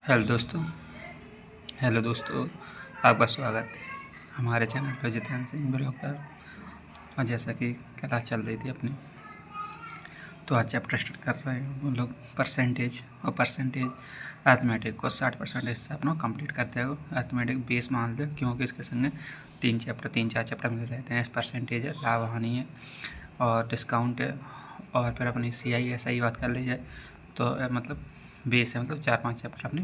Hello दोस्तों, आपका स्वागत है हमारे चैनल पर जितेंद्र सिंह ब्लॉग पर। और जैसा कि क्लास चल रही थी अपनी, तो आज चैप्टर स्टार्ट कर रहे हैं हम लोग परसेंटेज। और परसेंटेज अर्थमेटिक को 60% से अपना कंप्लीट करते हो। अर्थमेटिक बेस मान लो, क्योंकि इसके संग 3-4 चैप्टर मिल रहते हैं। परसेंटेज है, लाभ हानि है और डिस्काउंट है, और फिर अपनी CI SI बात कर ली जाए तो मतलब बेस है, मतलब 4-5 चैप्टर अपने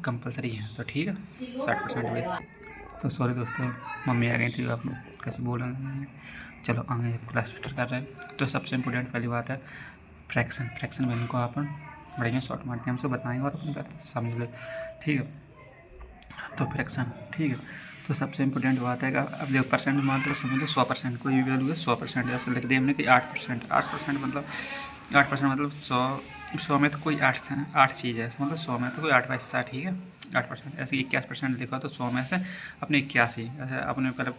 कंपलसरी हैं। तो ठीक है, 60% बेस। तो सॉरी दोस्तों, मम्मी आ गई थी, आप लोग कैसे बोल रहे हैं। चलो आगे क्लास स्टार्ट कर रहे हैं। तो सबसे इम्पोर्टेंट पहली बात है फ्रैक्शन में इनको अपन बढ़िया शॉर्ट माध्यम से बताएंगे और अपन समझ ले, ठीक है। तो फ्रैक्शन, ठीक है। तो सबसे इम्पोर्टेंट बात है कि अब देखो परसेंट में मान लो, समझ लो 100% कोई भी वैल्यू है 100%। ऐसे लिख दिया हमने कि 8% मतलब 8% मतलब 100 में तो कोई 8 चीज़ है, मतलब 100 में तो कोई 8 हिस्सा, ठीक है। 8%। ऐसे 81% लिखा तो 100 में से अपने 81, ऐसे अपने पहले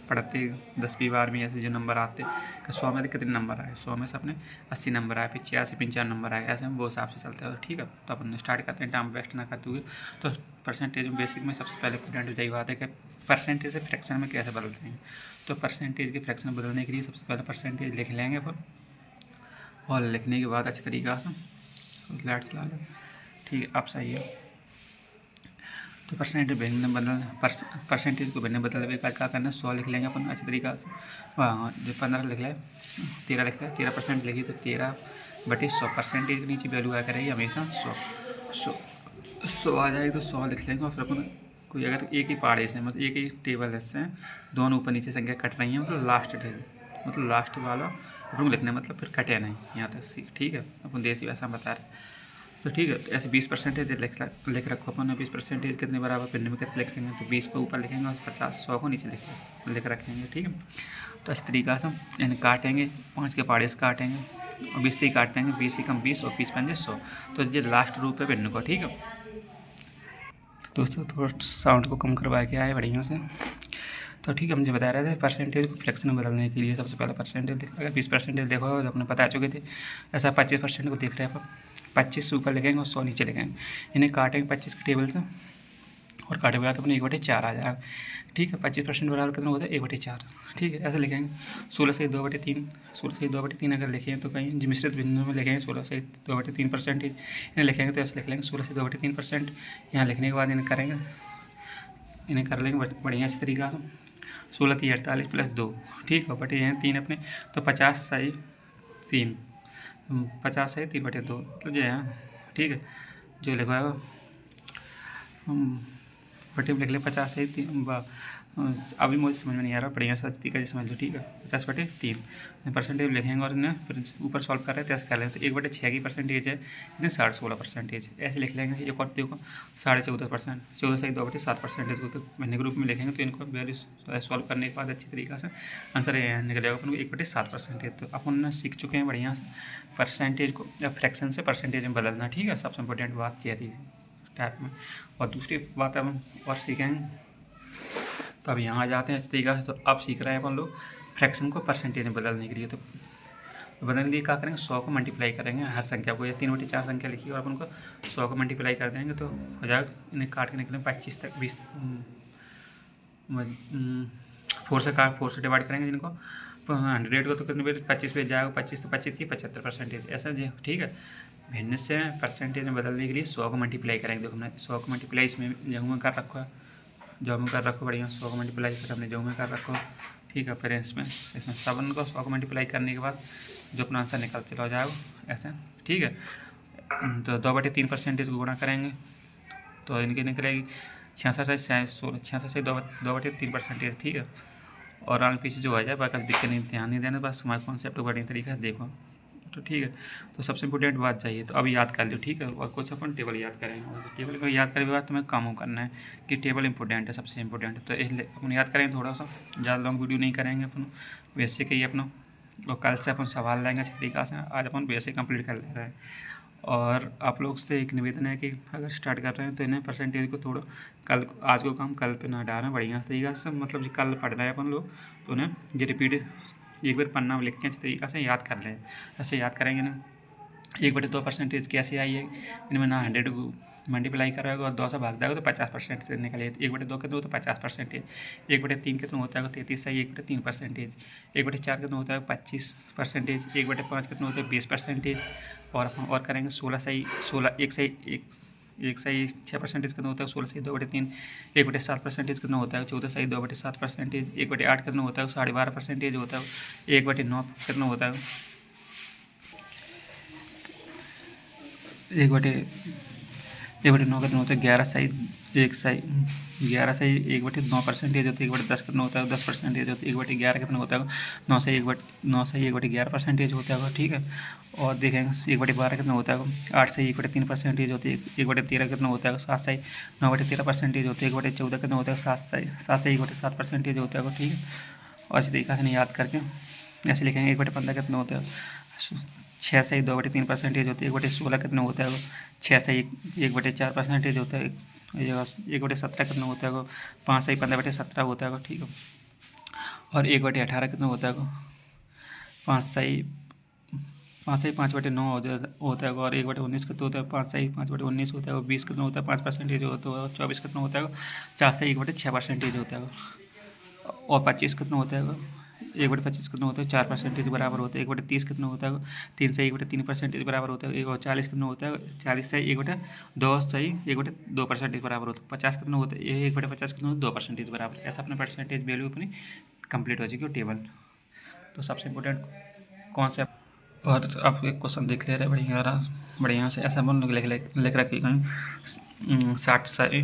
पढ़ते 10वीं 12वीं ऐसे जो नंबर आते कि 100 में से कितने नंबर आए, 100 में से अपने 80 नंबर आए, फिर 85-95 नंबर आए, ऐसे हम वो हिसाब से चलते हैं, ठीक है। तो अपन स्टार्ट करते हैं, टाइम वेस्ट ना करते हुए। तो परसेंटेज में बेसिक में सबसे पहले इंपॉर्टेंट यही बात है कि परसेंटेज से फ्रैक्शन में कैसे बदलते हैं। तो परसेंटेज के फ्रैक्शन बदलने के लिए सबसे पहले परसेंटेज लिख लेंगे अपन, और लिखने के बाद अच्छी तरीक़ा से लाइट चला लें, ठीक है। अब सही है। तो परसेंटेज को भिन्न बदलने का क्या करना है, 100 लिख लेंगे अपन अच्छी तरीक़ा से। हाँ, जो 15 लिख लें, 13 लिख लें, 13% लिखी तो 13/100 परसेंटेज के नीचे वैल्यू आया करेगी हमेशा 100 आ जाएगी। तो 100 लिख लेंगे। और फिर अपन कोई अगर एक ही पाड़े से, मतलब एक ही टेबल से दोनों ऊपर नीचे संख्या कट रही हैं, मतलब लास्ट वाला अपन लिखना है, मतलब फिर कटे नहीं यहाँ तक, ठीक है। अपन देसी भाषा में बता रहे। तो ठीक है, तो ऐसे 20% लिख रखो अपन ने। 20% कितने बराबर भिन्न में कितने लिख सकेंगे, तो 20 को ऊपर लिखेंगे और 50-100 को नीचे लिख रखेंगे, ठीक है। तो इस तरीक़ा से इन्हें काटेंगे, 5 के पाड़े से काटेंगे और 20 ही काट देंगे, 20 ही कम 20 और 20×5 100। तो ये लास्ट रूप है भिन्न को, ठीक है। दोस्तों थोड़ा साउंड को कम करवा के आए बढ़िया से। तो ठीक है, हम जो बता रहे थे परसेंटेज को फ्रैक्शन में बदलने के लिए सबसे पहले परसेंटेज अगर 20% देखो तो अपने बता चुके थे। ऐसा 25% को देख रहे हैं अपन, 25 से ऊपर लिखेंगे और 100 नीचे लिखेंगे। इन्हें काटेंगे 25 के टेबल से, और काटे के बाद अपने 1/4 आ जाएगा, ठीक है। 25% बराबर कितना होता है 1/4, ठीक है। ऐसे लिखेंगे 16 से 2/3, 16 से 2/3 अगर लिखें तो कहीं मिश्रित बिंदु में लिखेंगे 16 से 2/3%, इन्हें लिखेंगे तो ऐसे लिख लेंगे 16 से 2/3%। यहाँ लिखने के बाद इन्हें कर लेंगे बढ़िया इस तरीक़ा से। 16 × 48 + 2, ठीक है, बटे हैं 3 अपने। तो 50/3, 50/3/2 तो जो है, ठीक है। जो लिखवाएगा बटे में लिख ले 50/3। अभी मुझे समझ में नहीं आ रहा, बढ़िया सा तरीका समझ लो, ठीक है। 50/3 परसेंटेज लिखेंगे और इन्हें फिर ऊपर सॉल्व कर रहे थे, ऐसे कर लेते हैं। 1/6 की परसेंटेज है, इन्हें 16% ऐसे लिख लेंगे। एक और देखो 14.5%, 14 से 2/7% को तो महीने के रूप में लिखेंगे। तो इनको वैल्यू सॉल्व करने के बाद अच्छी तरीक़ा से आंसर निकलेगा अपन को 1/7%। तो अपन सीख चुके हैं बढ़िया से परसेंटेज को या फ्रैक्शन से परसेंटेज में बदलना, ठीक है। सबसे इम्पोर्टेंट बात यह थी टाइप में। और दूसरी बात अब हम और सीखेंगे, तो अब यहाँ आ जाते हैं इस तरीक़ा से। तो अब सीख रहे हैं अपन लोग फ्रैक्शन को परसेंटेज में बदलने के लिए। तो बदलने के लिए क्या करेंगे, 100 को मल्टीप्लाई करेंगे हर संख्या को। या 3/4 संख्या लिखी और अपन को 100 को मल्टीप्लाई कर देंगे तो हो जाएगा। इन्हें काट के निकलेंगे 25 तक 20, 4 से डिवाइड करेंगे जिनको। 100 को तो कितने 25 पे जाएगा, 25 तो 25 ही 75% ऐसा जी, ठीक है। भिन्न से परसेंटेज में बदलने के लिए 100 को मल्टीप्लाई करेंगे। देखो हमने 100 को मल्टीप्लाई इसमें जगह में कर रखा है, बढ़िया 100 को मल्टीप्लाई फिर हमने जगह में कर रखो, ठीक है। फिर इसमें 7 को 100 को मल्टीप्लाई करने के बाद जो अपना आंसर निकल चला जाएगा ऐसे, ठीक है। तो 2/3% को गुणा करेंगे तो इनकी निकलेगी 66 से 2/3%, ठीक है। और आगे पीछे जो आ जाए बाकी दिक्कत नहीं, ध्यान नहीं देना, बस हमारे कॉन्सेप्ट को बढ़िया तरीके से देखो, तो ठीक है। तो सबसे इम्पोर्टेंट बात चाहिए, तो अब याद कर लो, ठीक है। और कुछ अपन टेबल याद करेंगे, और टेबल को याद करने के बाद तुम्हें काम करना है कि टेबल इंपॉर्टेंट है, सबसे इम्पोर्टेंट है। तो अपन याद करेंगे थोड़ा सा, ज़्यादा लॉन्ग वीडियो नहीं करेंगे अपन, बेसिक ही अपना। और कल से अपन सवाल लेंगे अच्छी तरीक़ा से। आज अपन बेसिक कंप्लीट कर ले रहे हैं। और आप लोग से एक निवेदन है कि अगर स्टार्ट कर रहे हैं तो इन्हें परसेंटेज को थोड़ा कल, आज को काम कल पे ना डालें, बढ़िया तरीक़ा से। मतलब जो कल पढ़ रहे हैं अपन लोग तो उन्हें जो रिपीट एक बार पन्ना में लिख के अच्छी तरीक़ा से याद कर लें। ऐसे याद करेंगे ना, 1/2% कैसे आई है, इनमें ना 100 को मल्टीप्लाई करोगे और 2 से भाग दोगे तो 50% से निकले। 1/2 कितना होता है 50%, 1/3 कितना होता है 33 सही, 1/3%, 1/4 कितना होता है 25%, 1/5 कितना होता है 20%, और करेंगे 16 सही, 16 एक सही 6% कितना होता है 16 सही 2/3, 1/7% कितना होता है 14 सही 2/7%, 1/8 कितना होता है 12.5% होता है, 1/9 कितना होता है 1/9 कितना होता है 11 सही 1 सही 11 सही 1/9% होती है, 1/10 कितना होता है 10% होता है, 1/11 कितना होता है 9 सही 1/11% होता है, ठीक है। और देखेंगे 1/12 कितना होता है 8 सही 1/3% होती है, 1/13 कितना होता है 7 सही 9/13% होती है, 1/14 कितना होता है 7 सही 1/7% होता है, ठीक है। और इसी तरीके से याद करके ऐसे लिखेंगे। 1/15 कितना होता है 6 सही 2/3% होती है, 1/16 कितना होता है 6 सही 1/4% होता है, 1/17 कितना होता है 5 सही 15/17 होता है, ठीक है। और 1/18 कितना होता है 5 सही 5/9 होता है, और 1/19 कितना होता है 5 सही 5/19 होता है, 20 कितना होता है 5% होता है, 24 कितना होता है 4 सही 1/6% होता है, और 25 कितना होता है 1/25 कितना होता है 4% बराबर होता है, 1/30 कितना होता है 3 से 1/3% बराबर होता है, 40 कितना होता है 40 से 1/2 सही 1/2% बराबर होता है, 50 कितना होता है 1/50 कितना होता है 2% बराबर। ऐसा अपने परसेंटेज वैल्यू अपनी कंप्लीट हो जाएगी टेबल। तो सबसे इम्पोर्टेंट कॉन्सेप्ट। और आप एक क्वेश्चन देख ले रहे हैं बढ़िया से, ऐसा बोल लिख रखी कहीं 60 सही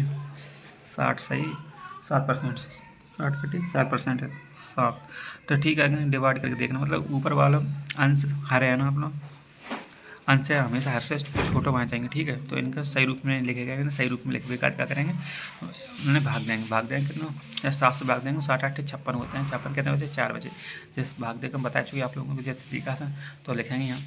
7%, 60/7% है 7। तो ठीक है, डिवाइड करके देखना, मतलब ऊपर वाला अंश हर है ना अपना, अंश है हमेशा हर से छोटा होना चाहिए, ठीक है। तो इनका सही रूप में लिखे गए, सही रूप में लिखे हुए क्या करेंगे उन्हें भाग देंगे कितना 7 से भाग देंगे, 7 8 56 होते हैं, 56 कितने बजे 4 बजे, जैसे भाग देकर बता चुके आप लोगों को जैसे तरीका से। तो लिखेंगे यहाँ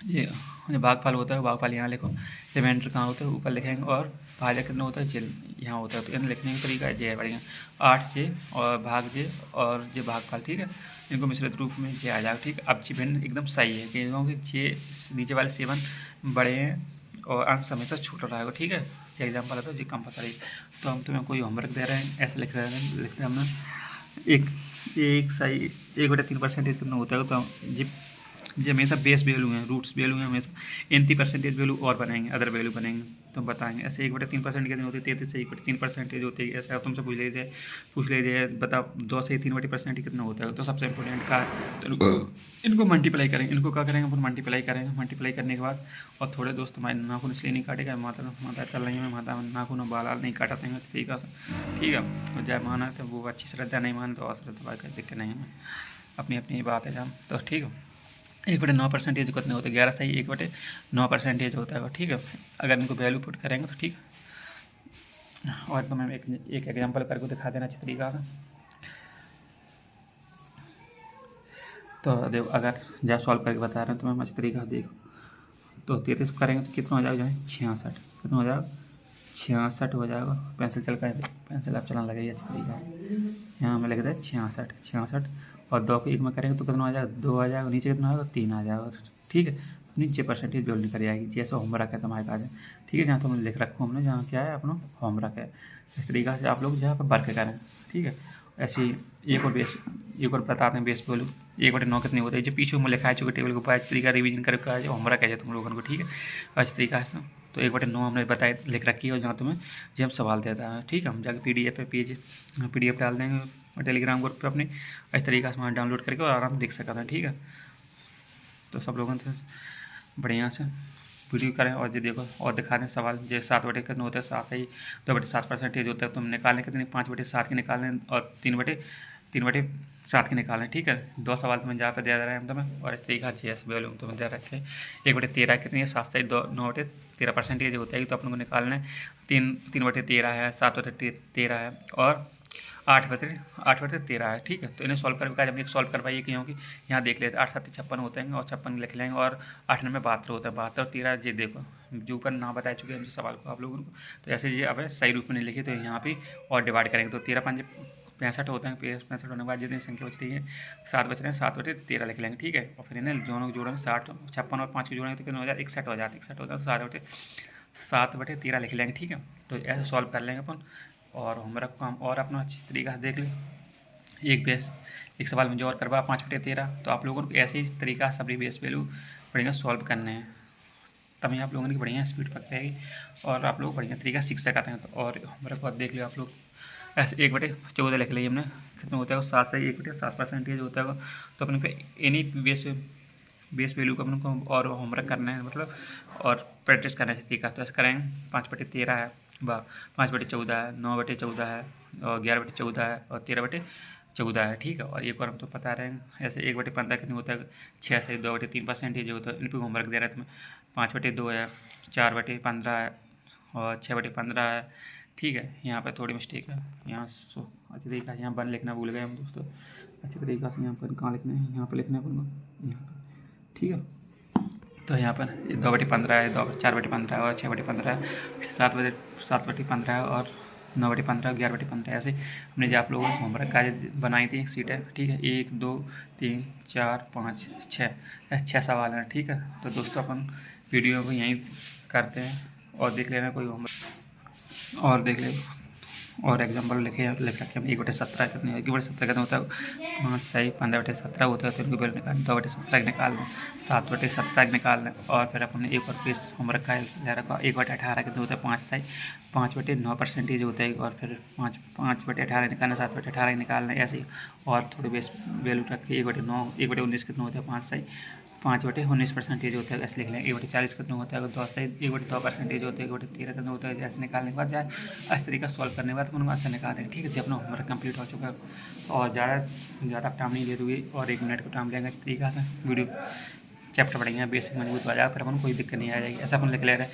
ये भागफल होता है, भागफल यहाँ लिखो, रिमाइंडर कहाँ होता है ऊपर लिखेंगे, और भाजक कितना होता है जे यहाँ होता है। तो इन लिखने का तरीका जे है बढ़िया 8 जे और भाग जे और जे भागफल, ठीक है। इनको मिश्रित रूप में जे आ जाएगा, ठीक है। अब चिन्ह एकदम सही है क्योंकि जे नीचे वाले 7 बड़े हैं और अंश हमेशा छोटा रहेगा, ठीक है। ये एग्जाम्पल है तो जी कंपलसरी। तो हम तुम्हें कोई होमवर्क दे रहे हैं, ऐसे लिख रहे हैं हमने एक सही 1/3% कितना होता है, तो जी हमेशा बेस वैल्यू हैं, रूट्स वैल्यू हैं, हमेशा एनती परसेंटेज वैल्यू और बनाएंगे, अदर वैल्यू बनाएंगे तो बताएंगे। ऐसे 1/3% कितनी होती है 33 से 1/3% होती है। ऐसे आप तुमसे पूछ लीजिए बताओ 2 से 3% कितना होता है। तो सबसे इंपॉर्टेंट का इनको मल्टीप्लाई करेंगे, इनको क्या करेंगे अपन मल्टीप्लाई करेंगे। मल्टीप्लाई करने के बाद और थोड़े दोस्त हमारे नाखून इसलिए नहीं काटेगा, माता चल रही है, माता नाखून और बाल नहीं काटते हैं तरीका से, ठीक है। तो जय माना तो वो अच्छी श्रद्धा, नहीं माने तो अश्रद्धा, कोई दिक्कत नहीं है, अपनी अपनी बात है जहाँ। तो ठीक है 1/9% कितने होते हैं 11 सही 1/9% होता है, ठीक है। अगर इनको वैल्यू पुट करेंगे तो ठीक है। और तो मैं एक एग्जांपल करके दिखा देना अच्छी तरीका से। तो देखो अगर जब सॉल्व करके बता रहे हैं तो मैं अच्छी तरीका से देखो। तो 33 करेंगे तो कितना हो जाएगा 66, कितना हो जाएगा 66 हो जाएगा। पेंसिल चल कर पेंसिल आप चलाने लगेगी अच्छी तरीका से। यहाँ हमें लिख दें 66 और 2 को 1 में करेंगे तो कितना आ जाएगा 2 आ जाएगा, नीचे कितना आएगा 3 आ जाएगा, ठीक है। नीचे परसेंटेज वैल्यू निकल जाएगी जैसे होमवर्क है तुम्हारे पास, ठीक है। जहाँ तो मैंने लिख रखा हूँ हमने, जहाँ क्या है अपना होमवर्क है, इस तरीका से आप लोग जहाँ पर वर्क करें, ठीक है। ऐसे एक और बताते हैं बेस वैल्यू 1/9 कितनी होती है, जो पीछे में लिखा है चुके टेबल को पाया तरीका रिवीजन करके आज होमवर्क है तुम लोगों को, ठीक है। इस तरीका से तो 1/9 हमने बताया लिख रखी है, और जहाँ तुम्हें जब सवाल देता है, ठीक है। हम जाकर PDF पे PDF डाल देंगे और टेलीग्राम ग्रुप पे अपने, इस तरीके से वहाँ डाउनलोड करके और आराम से देख सकता था, ठीक है। तो सब लोगों से बढ़िया से वीडियो करें और ये देखो और दिखा दें सवाल। जो 7/7 कितना होता है 7 सही 2/7% होता है, तुम निकालें कितनी 5/7 के निकालें और 3/7 के निकालें, ठीक है। 2 सवाल तुम्हें जहाँ पर दे रहे हैं हम तुम्हें, और इस तरीका से वैल्यू तुम्हें दे रखे हैं। 1/13 कितनी है 7 सही 9/13% होता है, तो अपन को निकालना है 3/13 है 7/13 है और 8/13 है, ठीक है। तो इन्हें सॉल्व करके जब एक सॉल्व करवाइए क्योंकि यहाँ देख लेते 8 7 56 होते हैं और 56 लिख लेंगे, और 8 9 72 होता है, 72 13 ये देखो जो ऊपर ना बता चुके हैं हमसे सवाल को आप लोगों को। तो ऐसे ये अब सही रूप में नहीं लिखे तो यहाँ पे और डिवाइड करेंगे तो 13 5 65 होते हैं, 65 होने के बाद जितनी संख्या बच रही है 7 बच रहे हैं, 7/13 लिख लेंगे, ठीक है। और फिर इन्हें दोनों को जोड़ेंगे, 60 56 और 5 को जोड़ेंगे तो कितना हो जाए 61 हो जाता है, 61 होता है तो 7/13 लिख लेंगे, ठीक है। तो ऐसे सॉल्व कर लेंगे अपन। और होमवर्क को हम और अपना अच्छी तरीका से देख लें। एक सवाल मुझे और करवा 5/13, तो आप लोगों को ऐसे ही तरीका सभी बेस वैल्यू बढ़िया सॉल्व करने हैं, तभी आप लोगों की बढ़िया स्पीड पकड़ेगी और आप लोग बढ़िया तरीका सीख सकते हैं। तो और हमारे को देख लियो आप लोग, ऐसे 1/14 लिख लिया हमने, कितना होता है 7 से 1/7% होता है। तो अपने पे एनी बेस वैल्यू को अपन को और होमवर्क करना है, मतलब और प्रैक्टिस करना है तरीका। तो ऐसे करेंगे 5/13 है, 5/14 है, 9/14 है, और 11/14 है, और 13/14 है, ठीक है। और एक बार हम तो पता रहे हैं ऐसे 1/15 कितने होता है 6 से 2/3% होता है। इन पर होमवर्क दे रहा है तुम्हें 5/2 है, 4/15 है, और 6/15 है, ठीक है। यहाँ पे थोड़ी मिस्टेक है, यहाँ अच्छी तरीके से यहाँ 1 लिखना भूल गए हम दोस्तों। अच्छी तरीके से यहाँ पर कहाँ लिखना है, यहाँ पर लिखना है अपन को, यहाँ पर, ठीक है। तो यहाँ पर 2/15 है, 4/15 है, और 6/15 है, 7/15 है, और 9/15, 11/15 ऐसे हमने जो आप लोगों को होमवर्क का बनाई थी एक सीट है, ठीक है। 1 2 3 4 5 6 ऐसे 6 सवाल हैं, ठीक है। तो दोस्तों अपन वीडियो को यहीं करते हैं और देख लेना कोई होमवर्क और देख ले और एग्जाम्पल लिख रखे हम 1/17 कितने 1/17 कितना होता है 5 सही 15/17 होता है। तो इनको पहले निकाल 2/17 निकाल दें, 7/17 निकाल दें, और फिर अपन एक और पेज होमवर्क का ले रखा 1/18 कितना होता है 5 सही 5/9% होता है। और फिर 5/18 निकालना, 7/18 निकालना, ऐसे ही और थोड़ी बेस वैल्यू रख के 1/9 1/19 कितना होता है 5 सही 5/19% होता है, ऐसे लिख लें। 1/40 कितना होता है 2 सही 1/2% होता है, 1/13 कितना होता है, जैसे निकालने के बाद जाए इस तरीका सॉल्व करने के बाद अपन आंसर निकाल देंगे, ठीक है। जब अपना होमवर्क कंप्लीट हो चुका है और ज़्यादा टाइम नहीं ले दूँगी और 1 मिनट का टाइम लेंगे इस तरीका से वीडियो चैप्टर पढ़ेंगे, बेसिक मजबूत हो जाएगा, फिर अपन कोई दिक्कत नहीं आ जाएगी। ऐसा अपन लिख ले रहे हैं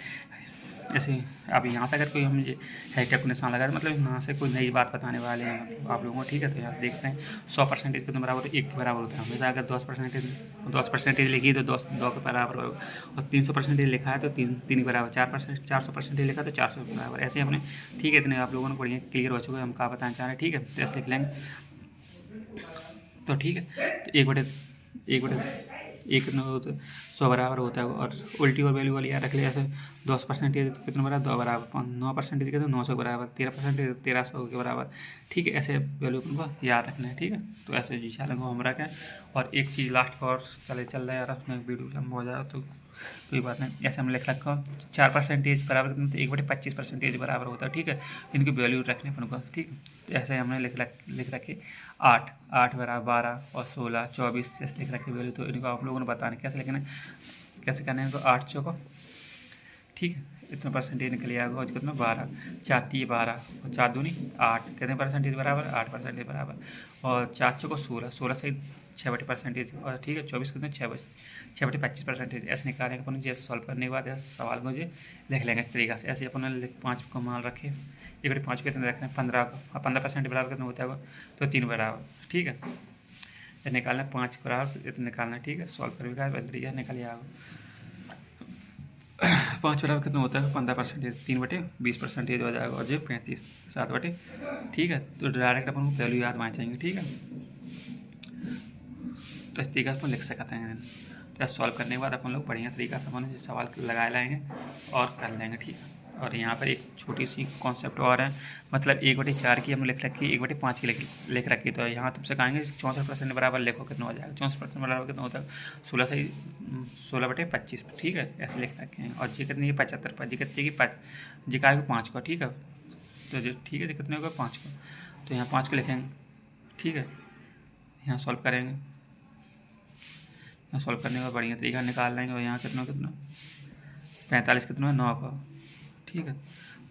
ऐसे। अब यहाँ से अगर कोई हम ये हैशटैग को निशान लगा रहे मतलब यहाँ से कोई नई बात बताने वाले हैं आप लोगों को, ठीक है। तो यहाँ देखते हैं 100% कितने बराबर 1 के बराबर होता है। हमेशा अगर 10% लिखी तो 2 के बराबर होगा, और 300% लिखा है तो 3 के बराबर, 400% लिखा तो 400 के बराबर, ऐसे हमने, ठीक है। इतने आप लोगों को बढ़िया क्लियर हो चुका है हम क्या बताना चाह रहे हैं, ठीक है। तो ऐसे लिख लेंगे तो ठीक है। तो 1 कितना होता है 100 बराबर होता है, और उल्टी और वैल्यू वाली याद रख लिया। जैसे 10% तो कितना बराबर 2 बराबर, 9% कितना 900 के बराबर, 13% 1300 के बराबर, ठीक है। ऐसे वैल्यू को याद रखना है, ठीक है। तो ऐसे जी चैनल को होमवर्क है। और एक चीज़ लास्ट और चल रहा है यार, उसमें वीडियो लंबा हो जाएगा तो कोई बात नहीं। ऐसे हम लिख रखा 4% बराबर कितना तो 1/25% बराबर होता है, ठीक है। इनकी वैल्यू रखने अपन को, ठीक है। तो ऐसे हमने लिख रखे 8 बराबर 12 और 16 24 ऐसे लिख रखे वैल्यू। तो इनको आप लोगों ने बताना कैसे लिखना है, कैसे करना है। तो 8 चौको, ठीक है, इतना परसेंटेज निकल आएगा। और कितना 12 4 3 12 और 4 दूनी 8 कितने परसेंटेज बराबर 8% बराबर। और 4 चौको 16 से 6/% और ठीक है 24 कितने 6/25% ऐसे निकालेंगे अपन। जैसे सॉल्व करने के बाद ऐसे सवाल को जो लिख लेंगे इस तरीके से। ऐसे अपन 5 को मान रखे 1/5 कितने रखना है 15 को, 15% बराबर कितना होता है तो 3 बराबर, ठीक है। ये निकालना 5 बराबर इतना निकालना, ठीक है। सॉल्व करके तरीका निकल आएगा 5 बराबर कितना होता है 15%, 3/20% हो जाएगा, और जो 35 7 ठीक है। तो डायरेक्ट अपन को वैल्यू याद मान जाएंगे, ठीक है। तो इस तरीके से अपन लिख सकते हैं। तो सॉल्व करने के बाद अपन लोग बढ़िया तरीका से अपन सवाल लगा लाएंगे और कर लेंगे, ठीक है। और यहाँ पर एक छोटी सी कॉन्सेप्ट और है, मतलब 1/4 की हमने लिख रखी 1/5 की लिख रखी। तो यहाँ तुमसे कहेंगे 64% बराबर लिखो, कितना हो जाएगा 64% बराबर कितना होता है 16/25, ठीक है। ऐसे लिख रखे हैं। और जी कितनी है 75 जी कितनी की 5 को, ठीक है। तो जो ठीक है जी कितने होगा 5 को, तो यहाँ 5 को लिखेंगे, ठीक है। यहाँ सॉल्व करेंगे, यहाँ सॉल्व करने का बढ़िया तरीका निकाल लेंगे। और यहाँ कितना 45 कितना 9 का, ठीक है।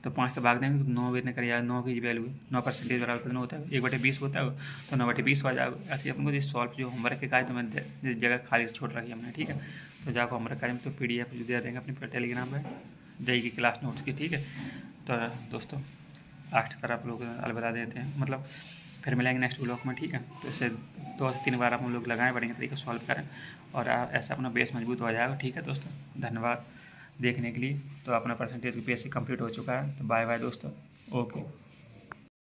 तो 5 से भाग देंगे तो 9 भी निकल जाएगा। 9 की वैल्यू 9% बराबर कितना होता है 1/20 होता है, तो 9/20 हो जाएगा। ऐसे अपन को जो सॉल्व जो होमवर्क के काज तो मैंने जिस जगह खाली छोड़ रखी हमने, ठीक है। तो जाकर होमवर्क काज में तो PDF जो दे देंगे अपने टेलीग्राम पर जय की क्लास नोट्स की, ठीक है। तो दोस्तों लास्ट पर आप लोग अलविदा देते हैं, मतलब फिर मिलेंगे नेक्स्ट ब्लॉग में, ठीक है। तो इसे 2 से 3 बार आप लोग लगाएं, बढ़िया तरीके से सॉल्व करें और ऐसा अपना बेस मजबूत हो जाएगा, ठीक है दोस्तों। धन्यवाद देखने के लिए। तो अपना परसेंटेज बेसिक कंप्लीट हो चुका है। तो बाय बाय दोस्तों, ओके।